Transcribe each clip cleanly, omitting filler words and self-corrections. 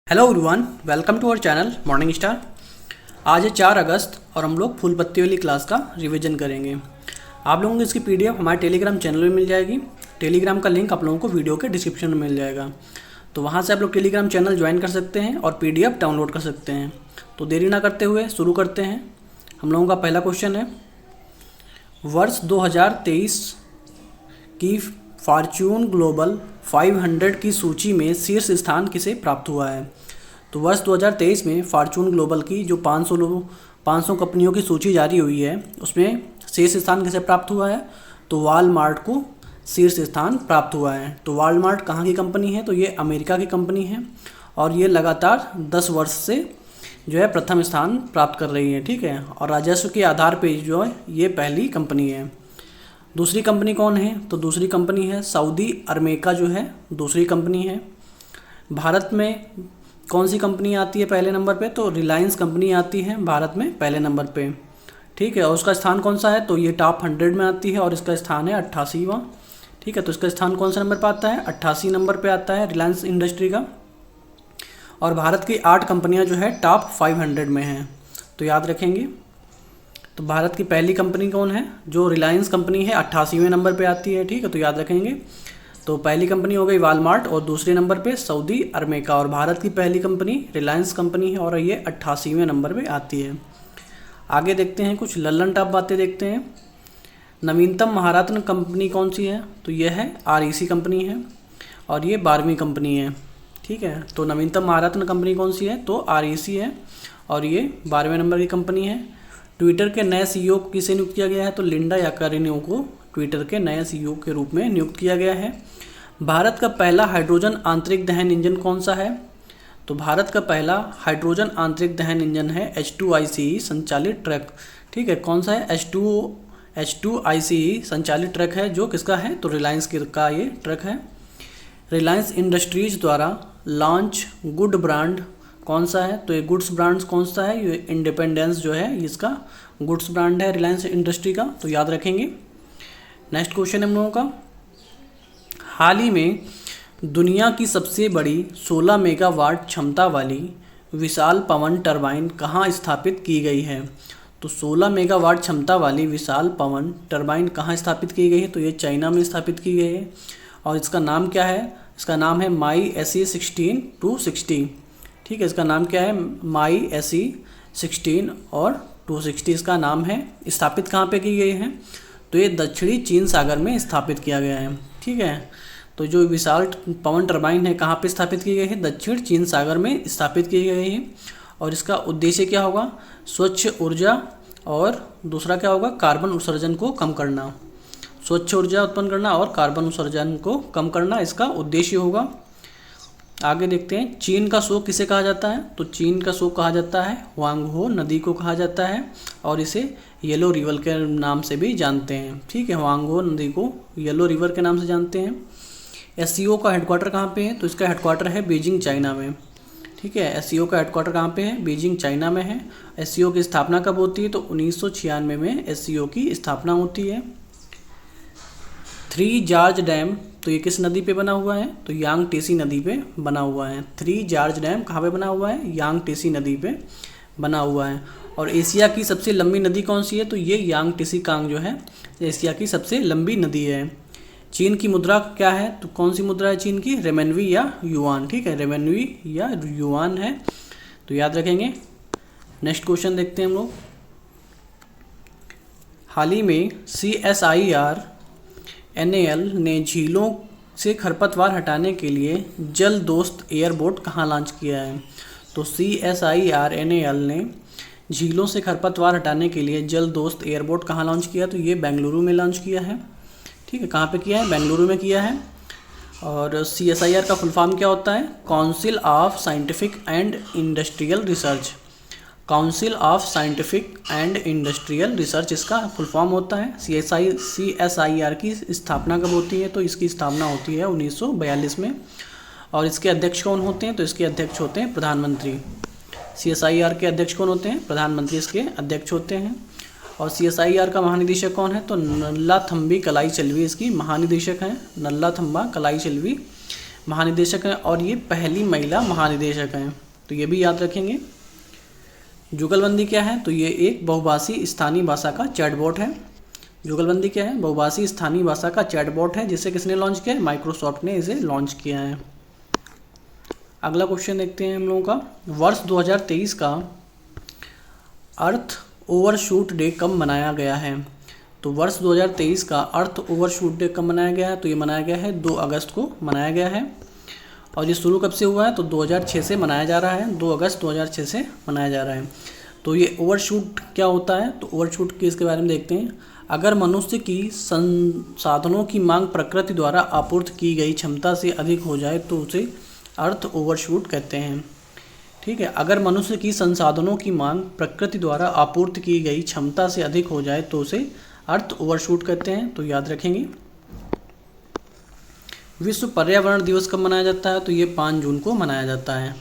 Hello everyone, welcome to our channel Morning Star. आज है 4 अगस्त और हम लोग फूल पत्ती वाली क्लास का रिवीजन करेंगे। आप लोगों को इसकी पीडीएफ हमारे टेलीग्राम चैनल में मिल जाएगी। टेलीग्राम का लिंक आप लोगों को वीडियो के डिस्क्रिप्शन में मिल जाएगा, तो वहाँ से आप लोग टेलीग्राम चैनल ज्वाइन कर सकते हैं और पीडीएफ डाउनलोड कर सकते हैं। तो देरी ना करते हुए शुरू करते हैं। हम लोगों का पहला क्वेश्चन है, वर्ष 2023 की फॉर्च्यून ग्लोबल 500 की सूची में शीर्ष स्थान किसे प्राप्त हुआ है। तो वर्ष 2023 में फॉर्च्यून ग्लोबल की जो 500 कंपनियों की सूची जारी हुई है, उसमें शीर्ष स्थान किसे प्राप्त हुआ है। तो वॉलमार्ट को शीर्ष स्थान प्राप्त हुआ है। तो वॉलमार्ट कहाँ की कंपनी है, तो ये अमेरिका की कंपनी है और ये लगातार 10 वर्ष से जो है प्रथम स्थान प्राप्त कर रही है। ठीक है, और राजस्व के आधार पर जो है ये पहली कंपनी है। दूसरी कंपनी कौन है, तो दूसरी कंपनी है सऊदी अरमेका जो है दूसरी कंपनी है। भारत में कौन सी कंपनी आती है पहले नंबर पे, तो रिलायंस कंपनी आती है भारत में पहले नंबर पे। ठीक है, और उसका स्थान कौन सा है, तो ये टॉप 100 में आती है और इसका स्थान है 88वां। ठीक है, तो इसका स्थान कौन सा नंबर पर आता है, 88 नंबर पर आता है रिलायंस इंडस्ट्री का। और भारत की 8 कंपनियाँ जो है टॉप 500 में हैं, तो याद रखेंगे। तो भारत की पहली कंपनी कौन है, जो रिलायंस कंपनी है 88वें नंबर पे आती है। ठीक है, तो याद रखेंगे। तो पहली कंपनी हो गई वॉलमार्ट और दूसरे नंबर पे सऊदी अरमेका, और भारत की पहली कंपनी रिलायंस कंपनी है और ये 88वें नंबर पे आती है। आगे देखते हैं, कुछ लल्लन टॉप बातें देखते हैं। नवीनतम महारत्न कंपनी कौन सी है, तो यह है REC कंपनी है और ये 12वीं कंपनी है। ठीक है, तो नवीनतम महारत्न कंपनी कौन सी है, तो REC है और ये 12वें नंबर की कंपनी है। ट्विटर के नए CEO को किसे नियुक्त किया गया है, तो लिंडा याकारिनो को ट्विटर के नए CEO के रूप में नियुक्त किया गया है। भारत का पहला हाइड्रोजन आंतरिक दहन इंजन कौन सा है, तो भारत का पहला हाइड्रोजन आंतरिक दहन इंजन है H2ICE संचालित ट्रक। ठीक है, कौन सा है, H2ICE संचालित ट्रक है, जो किसका है, तो रिलायंस का ये ट्रक है। रिलायंस इंडस्ट्रीज द्वारा लॉन्च गुड ब्रांड कौन सा है, तो ये गुड्स ब्रांड्स कौन सा है, ये इंडिपेंडेंस जो है इसका गुड्स ब्रांड है रिलायंस इंडस्ट्री का, तो याद रखेंगे। नेक्स्ट क्वेश्चन है हम लोगों का, हाल ही में दुनिया की सबसे बड़ी 16 मेगावाट क्षमता वाली विशाल पवन टरबाइन कहाँ स्थापित की गई है। तो 16 मेगावाट क्षमता वाली विशाल पवन टरबाइन कहाँ स्थापित की गई है, तो ये चाइना में स्थापित की गई है और इसका नाम क्या है, इसका नाम है माई SE16 260। ठीक है, इसका नाम क्या है, माई SE16 और 260 इसका नाम है। स्थापित कहाँ पे की गई है, तो ये दक्षिणी चीन सागर में स्थापित किया गया है। ठीक है, तो जो विशाल पवन टरबाइन है कहाँ पे स्थापित की गई है, दक्षिण चीन सागर में स्थापित की गई है। और इसका उद्देश्य क्या होगा, स्वच्छ ऊर्जा और दूसरा क्या होगा, कार्बन उत्सर्जन को कम करना। स्वच्छ ऊर्जा उत्पन्न करना और कार्बन उत्सर्जन को कम करना इसका उद्देश्य होगा। आगे देखते हैं, चीन का शोक किसे कहा जाता है, तो चीन का शोक कहा जाता है हुआंगहो नदी को कहा जाता है और इसे येलो रिवर के नाम से भी जानते हैं। ठीक है, हुआंगहो नदी को येलो रिवर के नाम से जानते हैं। SCO का हेडक्वार्टर कहाँ पे है, तो इसका हेडक्वार्टर है बीजिंग चाइना में। ठीक है, SCO का हेडक्वार्टर कहाँ पे है, बीजिंग चाइना में है। SCO की स्थापना कब होती है, तो 1996 में SCO की स्थापना होती है। 3 जॉर्ज डैम, तो ये किस नदी पे बना हुआ है, तो यांगटेसी नदी पे बना हुआ है। 3 जॉर्ज डैम कहाँ पे बना हुआ है, यांगटेसी नदी पे बना हुआ है। और एशिया की सबसे लंबी नदी कौन सी है, तो ये यांगटेसी कांग जो है एशिया की सबसे लंबी नदी है। चीन की मुद्रा क्या है, तो कौन सी मुद्रा है चीन की, रेमनवी या युआन। ठीक है, रेमनवी या युआन है, तो याद रखेंगे। नेक्स्ट क्वेश्चन देखते हैं हम लोग, हाल ही में CSIR NAL ने झीलों से खरपतवार हटाने के लिए जल दोस्त एयरबोट कहाँ लॉन्च किया है, तो CSIR NAL ने झीलों से खरपतवार हटाने के लिए जल दोस्त एयरबोट कहाँ लॉन्च किया, तो ये बेंगलुरु में लॉन्च किया है। ठीक है, कहाँ पे किया है, बेंगलुरु में किया है। और CSIR का फुल फॉर्म क्या होता है, council of scientific and industrial research. Council of scientific and industrial research इसका फुल फॉर्म होता है। CSIR की स्थापना कब होती है, तो इसकी स्थापना होती है 1942 में। और इसके अध्यक्ष कौन होते हैं, तो इसके अध्यक्ष होते हैं प्रधानमंत्री। CSIR के अध्यक्ष कौन होते हैं, प्रधानमंत्री इसके अध्यक्ष होते हैं। और CSIR का महानिदेशक कौन है, तो नल्लाथम्बी कलाई चलवी इसकी महानिदेशक हैं। नल्लाथम्बा कलाई चलवी महानिदेशक हैं और ये पहली महिला महानिदेशक हैं, तो ये भी याद रखेंगे। जुगलबंदी क्या है? तो ये एक बहुभाषी स्थानीय भाषा का चैटबॉट है। जुगलबंदी क्या है? बहुभाषी स्थानीय भाषा का चैटबॉट है, जिसे किसने लॉन्च किया है? माइक्रोसॉफ्ट ने इसे लॉन्च किया है। अगला क्वेश्चन देखते हैं हम लोगों का, वर्ष 2023 का अर्थ ओवरशूट डे कब मनाया गया है? तो वर्ष 2023 का अर्थ ओवरशूट डे कब मनाया गया है? तो ये मनाया गया है 2 अगस्त को मनाया गया है। और ये शुरू कब से हुआ है? तो 2006 से मनाया जा रहा है, 2 अगस्त 2006 से मनाया जा रहा है। तो ये ओवरशूट क्या होता है? तो ओवरशूट के इसके बारे में देखते हैं। अगर मनुष्य की संसाधनों की मांग प्रकृति द्वारा आपूर्ति की गई क्षमता से अधिक हो जाए तो उसे अर्थ ओवरशूट कहते हैं। ठीक है, अगर मनुष्य की संसाधनों की मांग प्रकृति द्वारा आपूर्ति की गई क्षमता से अधिक हो जाए तो उसे अर्थ ओवरशूट कहते हैं, तो याद रखेंगे। विश्व पर्यावरण दिवस कब मनाया जाता है? तो ये 5 जून को मनाया जाता है।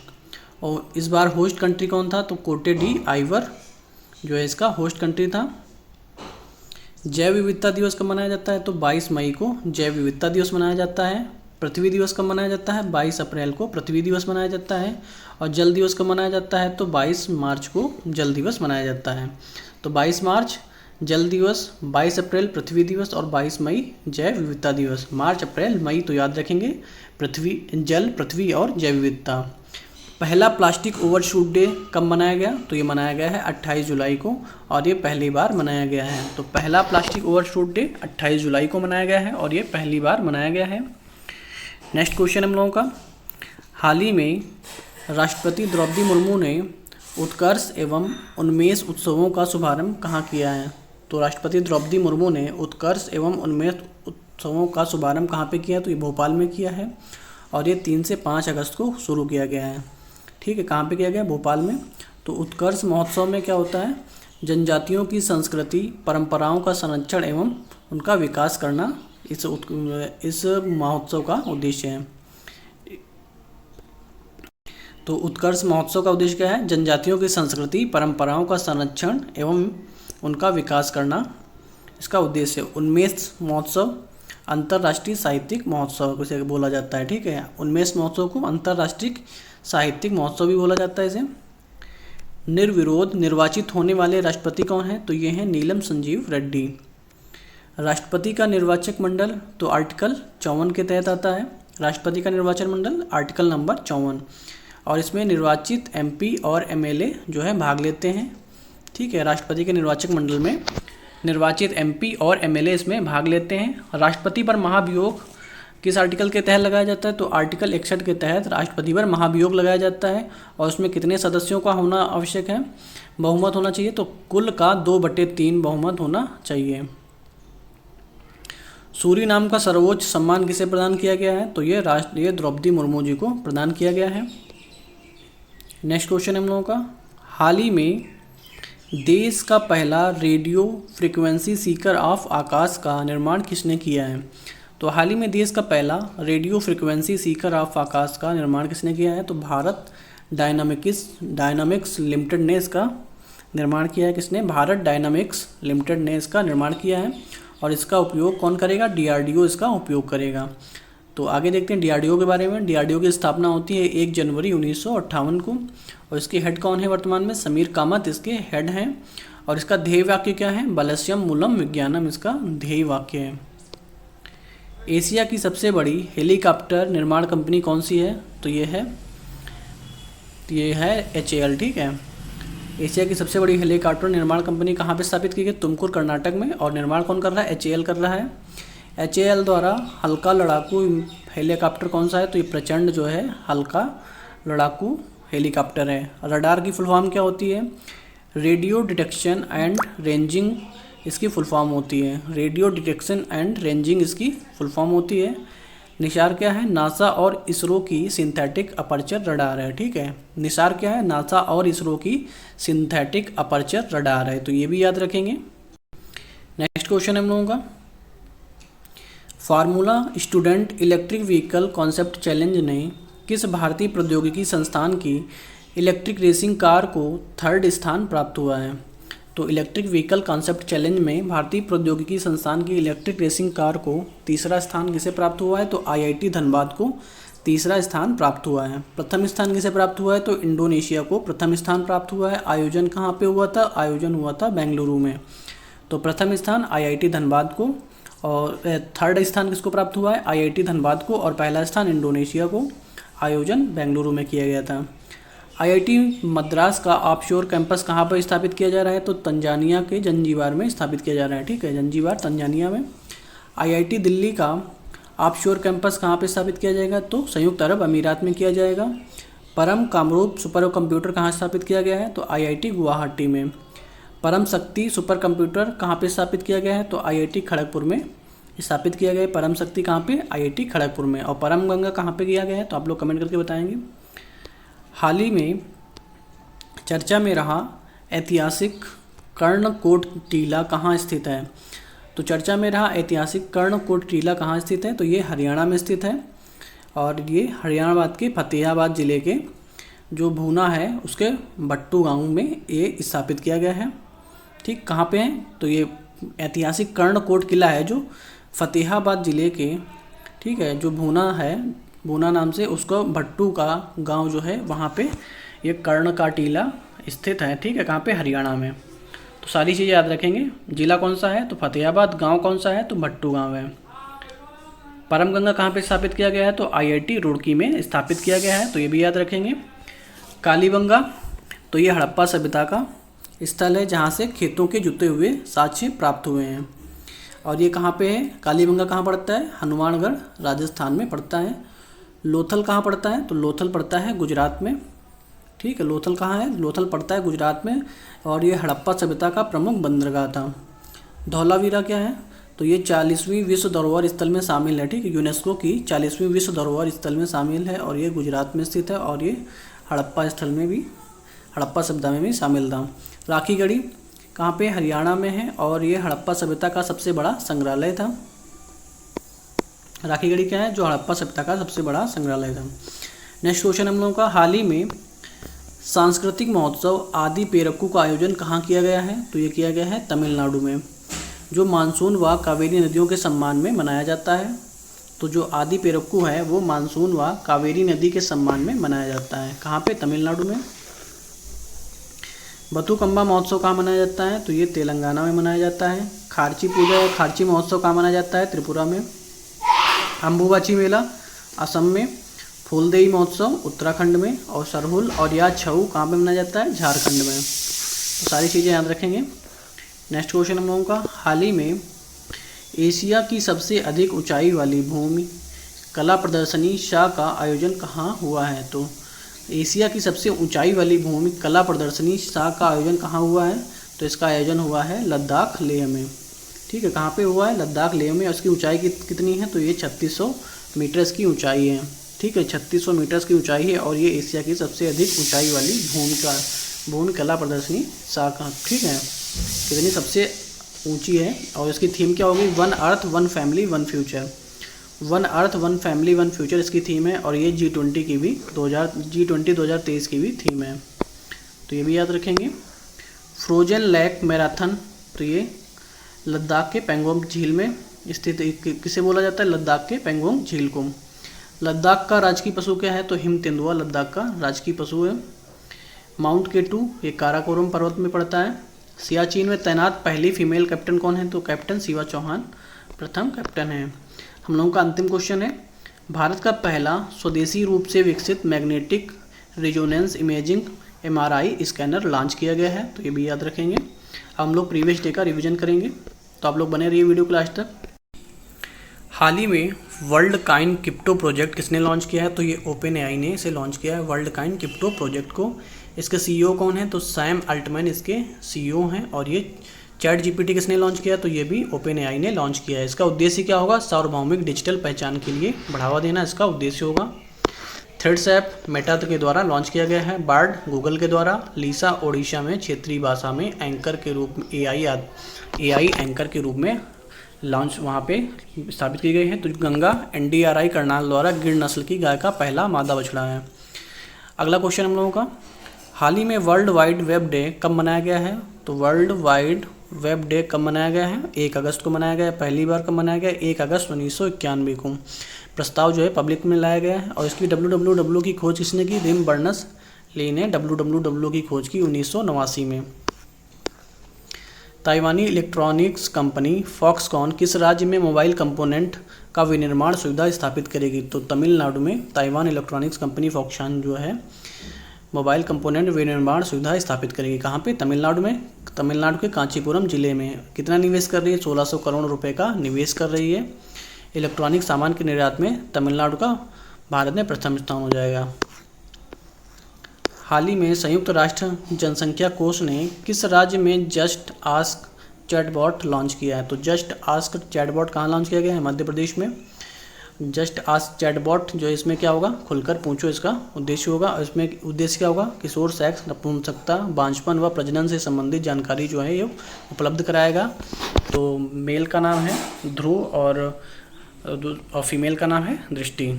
और इस बार होस्ट कंट्री कौन था? तो कोटे डी आइवर जो है इसका होस्ट कंट्री था। जैव विविधता दिवस कब मनाया जाता है? तो 22 मई को जैव विविधता दिवस मनाया जाता है। पृथ्वी दिवस कब मनाया जाता है? 22 अप्रैल को पृथ्वी दिवस मनाया जाता है। और जल दिवस कब मनाया जाता है? तो 22 मार्च को जल दिवस मनाया जाता है। तो 22 मार्च जल दिवस, 22 अप्रैल पृथ्वी दिवस और 22 मई जैव विविधता दिवस। मार्च, अप्रैल, मई तो याद रखेंगे, पृथ्वी, जल, पृथ्वी और जैव विविधता। पहला प्लास्टिक ओवरशूट डे कब मनाया गया? तो ये मनाया गया है 28 जुलाई को और ये पहली बार मनाया गया है। तो पहला प्लास्टिक ओवरशूट डे 28 जुलाई को मनाया गया है और ये पहली बार मनाया गया है। नेक्स्ट क्वेश्चन हम लोगों का, हाल ही में राष्ट्रपति द्रौपदी मुर्मू ने उत्कर्ष एवं उन्मेष उत्सवों का शुभारंभ कहाँ किया है? तो राष्ट्रपति द्रौपदी मुर्मू ने उत्कर्ष एवं उन्मेष उत्सवों का शुभारंभ कहाँ पे किया? तो ये भोपाल में किया है और ये 3 से 5 अगस्त को शुरू किया गया है। ठीक है, कहाँ पे किया गया? भोपाल में। तो उत्कर्ष महोत्सव में क्या होता है? जनजातियों की संस्कृति परंपराओं का संरक्षण एवं उनका विकास करना इस महोत्सव का उद्देश्य है। तो उत्कर्ष महोत्सव का उद्देश्य क्या है? जनजातियों की संस्कृति परंपराओं का संरक्षण एवं उनका विकास करना इसका उद्देश्य है। उन्मेष महोत्सव अंतर्राष्ट्रीय साहित्यिक महोत्सव इसे बोला जाता है। ठीक है, उन्मेष महोत्सव को अंतर्राष्ट्रीय साहित्यिक महोत्सव भी बोला जाता है इसे। निर्विरोध निर्वाचित होने वाले राष्ट्रपति कौन है? तो ये हैं नीलम संजीव रेड्डी। राष्ट्रपति का निर्वाचक मंडल तो आर्टिकल 54 के तहत आता है। राष्ट्रपति का निर्वाचन मंडल आर्टिकल नंबर 54 और इसमें निर्वाचित एमपी और एमएलए जो है भाग लेते हैं। ठीक है, राष्ट्रपति के निर्वाचक मंडल में निर्वाचित एमपी और एमएलए इसमें भाग लेते हैं। राष्ट्रपति पर महाभियोग किस आर्टिकल के तहत लगाया जाता है? तो आर्टिकल 61 के तहत राष्ट्रपति पर महाभियोग लगाया जाता है और उसमें कितने सदस्यों का होना आवश्यक है? बहुमत होना चाहिए, तो कुल का 2/3 बहुमत होना चाहिए। सूरी नाम का सर्वोच्च सम्मान किसे प्रदान किया गया है? तो ये द्रौपदी मुर्मू जी को प्रदान किया गया है। नेक्स्ट क्वेश्चन हम लोगों का, हाल ही में देश का पहला रेडियो फ्रीक्वेंसी सीकर ऑफ आकाश का निर्माण किसने किया है? तो हाल ही में देश का पहला रेडियो फ्रीक्वेंसी सीकर ऑफ आकाश का निर्माण किसने किया है? तो भारत डायनामिक्स लिमिटेड ने इसका निर्माण किया है। किसने? भारत डायनामिक्स लिमिटेड ने इसका निर्माण किया है और इसका उपयोग कौन करेगा? डीआरडीओ इसका उपयोग करेगा। तो आगे देखते हैं डीआरडीओ के बारे में। डीआरडीओ की स्थापना होती है 1 जनवरी 1958 को और इसके हेड कौन है वर्तमान में? समीर कामत इसके हेड हैं और इसका ध्येय वाक्य क्या है? बलस्यम मूलम विज्ञानम इसका ध्येय वाक्य है। एशिया की सबसे बड़ी हेलीकॉप्टर निर्माण कंपनी कौन सी है? तो ये है HAL। ठीक है, एशिया की सबसे बड़ी हेलीकॉप्टर निर्माण कंपनी कहाँ पे स्थापित की गई? तुमकुर कर्नाटक में। और निर्माण कौन कर रहा है? HAL कर रहा है। HAL द्वारा हल्का लड़ाकू हेलीकॉप्टर कौन सा है? तो ये प्रचंड जो है हल्का लड़ाकू हेलीकॉप्टर है। रडार की फुल फॉर्म क्या होती है? रेडियो डिटेक्शन एंड रेंजिंग इसकी फुल फॉर्म होती है। रेडियो डिटेक्शन एंड रेंजिंग इसकी फुल फॉर्म होती है। निसार क्या है? नासा और इसरो की सिंथेटिक अपर्चर रडार है। ठीक है, निसार क्या है? नासा और इसरो की सिंथेटिक अपर्चर रडार है, तो ये भी याद रखेंगे। नेक्स्ट क्वेश्चन है हम लोगों का, formula student electric vehicle concept challenge ने किस भारतीय प्रौद्योगिकी संस्थान की इलेक्ट्रिक रेसिंग कार को 3rd स्थान प्राप्त हुआ है? तो इलेक्ट्रिक व्हीकल कॉन्सेप्ट चैलेंज में भारतीय प्रौद्योगिकी संस्थान की इलेक्ट्रिक रेसिंग कार को 3रा स्थान किसे प्राप्त हुआ है? तो IIT धनबाद को तीसरा स्थान प्राप्त हुआ है। प्रथम स्थान किसे प्राप्त हुआ है? तो इंडोनेशिया को प्रथम स्थान प्राप्त हुआ है। आयोजन कहाँ पे हुआ था? आयोजन हुआ था बेंगलुरु में। तो प्रथम स्थान IIT धनबाद को, और थर्ड स्थान किसको प्राप्त हुआ है? IIT धनबाद को, और पहला स्थान इंडोनेशिया को। आयोजन बेंगलुरु में किया गया था। IIT मद्रास का ऑफशोर कैंपस कहाँ पर स्थापित किया जा रहा है? तो तंजानिया के जंजीबार में स्थापित किया जा रहा है। ठीक है, जंजीबार तंजानिया में। IIT दिल्ली का ऑफशोर कैंपस कहाँ पे स्थापित किया जाएगा? तो संयुक्त अरब अमीरात में किया जाएगा। परम कामरूप सुपर कंप्यूटर कहाँ स्थापित किया गया है? तो IIT गुवाहाटी में। परम शक्ति सुपर कंप्यूटर कहाँ पे स्थापित किया गया है? तो IIT खड़गपुर में स्थापित किया गया है। परम शक्ति कहाँ पे? IIT खड़गपुर में। और परम गंगा कहाँ पे किया गया है? तो आप लोग कमेंट करके बताएंगे। हाल ही में चर्चा में रहा ऐतिहासिक कर्णकोट टीला कहाँ स्थित है? तो चर्चा में रहा ऐतिहासिक कर्णकोट टीला कहाँ स्थित है? तो ये हरियाणा में स्थित है, और ये हरियाणा के फतेहाबाद ज़िले के जो भूना है उसके बट्टू गांव में ये स्थापित किया गया है। ठीक, कहाँ पे है? तो ये ऐतिहासिक कर्णकोट किला है जो फतेहाबाद ज़िले के, ठीक है, जो भूना है, भूना नाम से उसको भट्टू का गांव जो है वहाँ पे ये कर्ण का टीला स्थित है। ठीक है, कहाँ पे? हरियाणा में। तो सारी चीज़ें याद रखेंगे। जिला कौन सा है? तो फतेहाबाद। गांव कौन सा है? तो भट्टू गांव है। परम गंगा कहाँ पे स्थापित किया गया है? तो IIT रुड़की में स्थापित किया गया है, तो ये भी याद रखेंगे। कालीबंगा, तो ये हड़प्पा सभ्यता का स्थल है जहाँ से खेतों के जुते हुए साक्ष्य प्राप्त हुए हैं। और ये कहाँ पे है? कालीबंगा कहाँ पड़ता है? हनुमानगढ़ राजस्थान में पड़ता है। लोथल कहाँ पड़ता है? तो लोथल पड़ता है गुजरात में। ठीक है, लोथल कहाँ है? लोथल पड़ता है गुजरात में। और ये हड़प्पा सभ्यता का प्रमुख बंदरगाह था। धौलावीरा क्या है? तो ये 40वीं विश्व धरोहर स्थल में शामिल है। ठीक है, यूनेस्को की 40वीं विश्व धरोहर स्थल में शामिल है, और ये गुजरात में स्थित है, और ये हड़प्पा स्थल में भी, हड़प्पा सभ्यता में भी शामिल था। राखीगढ़ी कहाँ पे? हरियाणा में है, और ये हड़प्पा सभ्यता का सबसे बड़ा संग्रहालय था। राखीगढ़ी क्या है? जो हड़प्पा सभ्यता का सबसे बड़ा संग्रहालय था। नेक्स्ट क्वेश्चन हम लोगों का, हाल ही में सांस्कृतिक महोत्सव आदि पेरक्कू का आयोजन कहाँ किया गया है? तो ये किया गया है तमिलनाडु में, जो मानसून व कावेरी नदियों के सम्मान में मनाया जाता है। तो जो आदि पेरक्कू है वो मानसून व कावेरी नदी के सम्मान में मनाया जाता है। कहाँ पे? तमिलनाडु में। बथुकम्मा महोत्सव कहाँ मनाया जाता है? तो ये तेलंगाना में मनाया जाता है। खारची पूजा या खारची महोत्सव कहाँ मनाया जाता है? त्रिपुरा में। अम्बुबाची मेला असम में। फूलदेई महोत्सव उत्तराखंड में। और सरहुल और या छऊ कहाँ पे मनाया जाता है? झारखंड में। तो सारी चीज़ें याद रखेंगे। नेक्स्ट क्वेश्चन हम लोगों का, हाल ही में एशिया की सबसे अधिक ऊंचाई वाली भूमि कला प्रदर्शनी शाह का आयोजन कहाँ हुआ है? तो एशिया की सबसे ऊंचाई वाली भूमि कला प्रदर्शनी शाह का आयोजन कहाँ हुआ है? तो इसका आयोजन हुआ है लद्दाख लेह में। ठीक है, कहाँ पे हुआ है? लद्दाख लेह में। उसकी ऊंचाई कितनी है? तो ये 3600 मीटर्स की ऊंचाई है। ठीक है, 3600 मीटर्स की ऊंचाई है, और ये एशिया की सबसे अधिक ऊंचाई वाली भूमि कला प्रदर्शनी शाह का, ठीक है, कितनी सबसे ऊंची है। और इसकी थीम क्या होगी? One earth one family one future. One earth one family one future इसकी थीम है, और ये G20 की भी G20 2023 की भी थीम है, तो ये भी याद रखेंगे। फ्रोजन लेक मैराथन, तो ये लद्दाख के पेंगोंग झील में स्थित, किसे बोला जाता है? लद्दाख के पेंगोंग झील को। लद्दाख का राजकीय पशु क्या है? तो हिम तेंदुआ लद्दाख का राजकीय पशु है। माउंट केटू ये काराकोरम पर्वत में पड़ता है। सियाचिन में तैनात पहली फीमेल कैप्टन कौन है? तो कैप्टन शिवा चौहान प्रथम कैप्टन है। हम लोगों का अंतिम क्वेश्चन है, भारत का पहला स्वदेशी रूप से विकसित magnetic resonance imaging MRI scanner launch किया गया है, तो ये भी याद रखेंगे। हम लोग प्रीवियस डे का रिवीजन करेंगे, तो आप लोग बने रहिए वीडियो क्लास तक। हाल ही में वर्ल्ड काइन क्रिप्टो प्रोजेक्ट किसने लॉन्च किया है? तो ये OpenAI ने इसे लॉन्च किया है, वर्ल्ड काइन क्रिप्टो प्रोजेक्ट को। इसके CEO कौन है? तो सैम अल्टमैन इसके CEO हैं। और ये ChatGPT किसने लॉन्च किया? तो ये भी OpenAI ने लॉन्च किया है। इसका उद्देश्य क्या होगा? सार्वभौमिक डिजिटल पहचान के लिए बढ़ावा देना इसका उद्देश्य होगा। थ्रेड्स ऐप मेटा के द्वारा लॉन्च किया गया है। बार्ड गूगल के द्वारा। लीसा ओडिशा में क्षेत्रीय भाषा में एंकर के रूप में AI एंकर के रूप में लॉन्च वहाँ पे स्थापित की गई है। तो गंगा NDRI करनाल द्वारा गिर नस्ल की गाय का पहला मादा बछड़ा है। अगला क्वेश्चन हम लोगों का, हाल ही में वर्ल्ड वाइड वेब डे कब मनाया गया है? तो वर्ल्ड वाइड वेब डे कब मनाया गया है? 1 अगस्त को मनाया गया है। पहली बार कब मनाया गया? 1 अगस्त 1991 को। प्रस्ताव जो है पब्लिक में लाया गया है। और इसकी WWW की खोज किसने की? रिम बर्नस ली ने WWW की खोज की 1989 में। ताइवानी इलेक्ट्रॉनिक्स कंपनी फॉक्सकॉन किस राज्य में मोबाइल कंपोनेंट का विनिर्माण सुविधा स्थापित करेगी? तो तमिलनाडु में ताइवान इलेक्ट्रॉनिक्स कंपनी फॉक्सकॉन जो है मोबाइल कंपोनेंट विनिर्माण सुविधा स्थापित करेगी। कहाँ पे? तमिलनाडु में। तमिलनाडु के कांचीपुरम जिले में। कितना निवेश कर रही है? 1600 करोड़ रुपए का निवेश कर रही है। इलेक्ट्रॉनिक सामान के निर्यात में तमिलनाडु का भारत में प्रथम स्थान हो जाएगा। हाल ही में संयुक्त राष्ट्र जनसंख्या कोष ने किस राज्य में जस्ट आस्क चैटबॉट लॉन्च किया है? तो जस्ट आस्क चैटबॉट कहाँ लॉन्च किया गया है? मध्य प्रदेश में। जस्ट आस्क चैटबॉट जो इसमें क्या होगा? खुलकर पूछो इसका उद्देश्य होगा। और इसमें उद्देश्य क्या होगा? किशोर सेक्स, नपुंसकता, बांझपन व प्रजनन से संबंधित जानकारी जो है ये उपलब्ध कराएगा। तो मेल का नाम है ध्रुव और फीमेल का नाम है दृष्टि।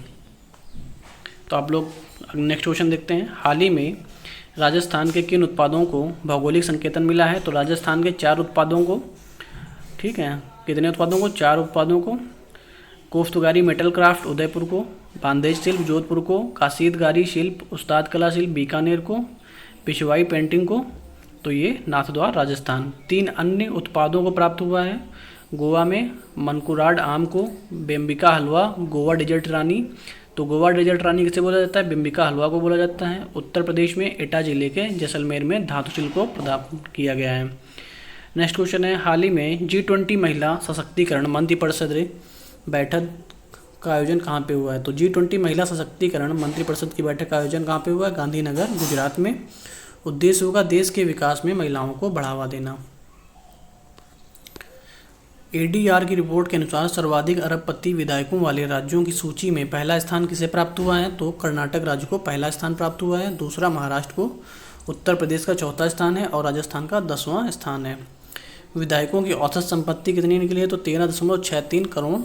तो आप लोग नेक्स्ट क्वेश्चन देखते हैं। हाल ही में राजस्थान के किन उत्पादों को भौगोलिक संकेतन मिला है? तो राजस्थान के 4 उत्पादों को, ठीक है, कितने उत्पादों को? 4 उत्पादों को। कोफ्तगारी मेटल क्राफ्ट उदयपुर को, बांदेज शिल्प जोधपुर को, कासीदगारी शिल्प उस्ताद कला शिल्प बीकानेर को, पिछवाई पेंटिंग को, तो ये नाथद्वार राजस्थान। 3 अन्य उत्पादों को प्राप्त हुआ है। गोवा में मनकुराड आम को, बेम्बिका हलवा, गोवा डेजर्ट रानी। तो गोवा डेजर्ट रानी किसे बोला जाता है? बेम्बिका हलवा को बोला जाता है। उत्तर प्रदेश में एटा जिले के जैसलमेर में धातु शिल्प को प्रदान किया गया है। नेक्स्ट क्वेश्चन है, हाल ही में G20 महिला सशक्तिकरण मंत्रिपरिषद बैठक का आयोजन कहाँ पे हुआ है? तो G20 महिला सशक्तिकरण मंत्रिपरिषद की बैठक का आयोजन कहाँ पे हुआ है? गांधीनगर, गुजरात में। उद्देश्य होगा देश के विकास में महिलाओं को बढ़ावा देना। ADR की रिपोर्ट के अनुसार सर्वाधिक अरबपति विधायकों वाले राज्यों की सूची में पहला स्थान किसे प्राप्त हुआ है? तो कर्नाटक राज्य को पहला स्थान प्राप्त हुआ है। दूसरा महाराष्ट्र को, उत्तर प्रदेश का 4था स्थान है और राजस्थान का 10वां स्थान है। विधायकों की औसत संपत्ति कितनी निकली है? तो 13.63 करोड़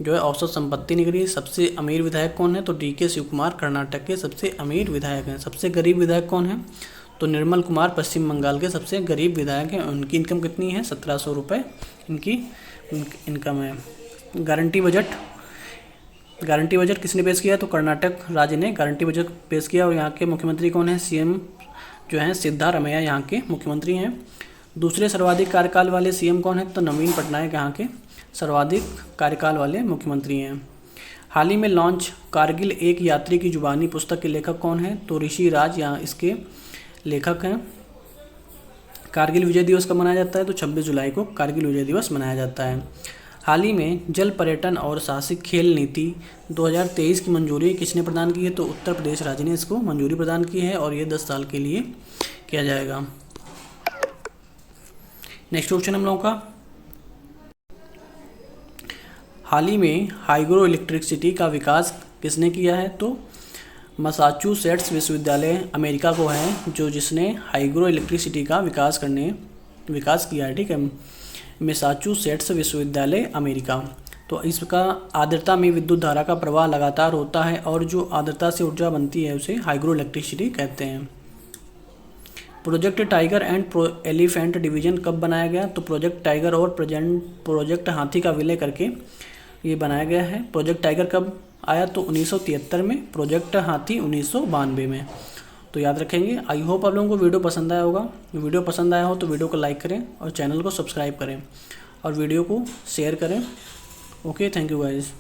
जो है औसत संपत्ति निकली है। सबसे अमीर विधायक कौन है? तो DK शिव कुमार कर्नाटक के सबसे अमीर विधायक हैं। सबसे गरीब विधायक कौन है? तो निर्मल कुमार पश्चिम बंगाल के सबसे गरीब विधायक हैं। उनकी इनकम कितनी है? 1700 रुपये इनकी इनकम है। गारंटी बजट किसने पेश किया? तो कर्नाटक राज्य ने गारंटी बजट पेश किया। और यहाँ के मुख्यमंत्री कौन है? CM जो हैं सिद्धारमैया यहाँ के मुख्यमंत्री हैं। दूसरे सर्वाधिक कार्यकाल वाले CM कौन है? तो नवीन पटनायक यहाँ के सर्वाधिक कार्यकाल वाले मुख्यमंत्री हैं। हाल ही में लॉन्च कारगिल एक यात्री की जुबानी पुस्तक के लेखक कौन है? तो ऋषि राज यहाँ इसके लेखक हैं। कारगिल विजय दिवस कब मनाया जाता है? तो 26 जुलाई को कारगिल विजय दिवस मनाया जाता है। हाल ही में जल पर्यटन और साहसिक खेल नीति 2023 की मंजूरी किसने प्रदान की है? तो उत्तर प्रदेश राज्य ने इसको मंजूरी प्रदान की है और ये 10 साल के लिए किया जाएगा। नेक्स्ट क्वेश्चन हम लोगों का, हाल ही में हाइग्रो इलेक्ट्रिसिटी का विकास किसने किया है? तो मैसाचुसेट्स विश्वविद्यालय अमेरिका को है जो जिसने हाइग्रो इलेक्ट्रिसिटी का विकास किया है, ठीक है। मैसाचुसेट्स विश्वविद्यालय अमेरिका। तो इसका आर्द्रता में विद्युत धारा का प्रवाह लगातार होता है और जो आर्द्रता से ऊर्जा बनती है उसे हाइग्रो इलेक्ट्रिसिटी कहते हैं। Project tiger and elephant division कब बनाया गया? तो प्रोजेक्ट टाइगर और प्रोजेक्ट हाथी का विलय करके ये बनाया गया है। प्रोजेक्ट टाइगर कब आया? तो 1973 में। प्रोजेक्ट हाथी 1992 में। तो याद रखेंगे। आई होप आप लोगों को वीडियो पसंद आया होगा। वीडियो पसंद आया हो तो वीडियो को लाइक करें और चैनल को सब्सक्राइब करें और वीडियो को शेयर करें। Okay, thank you guys.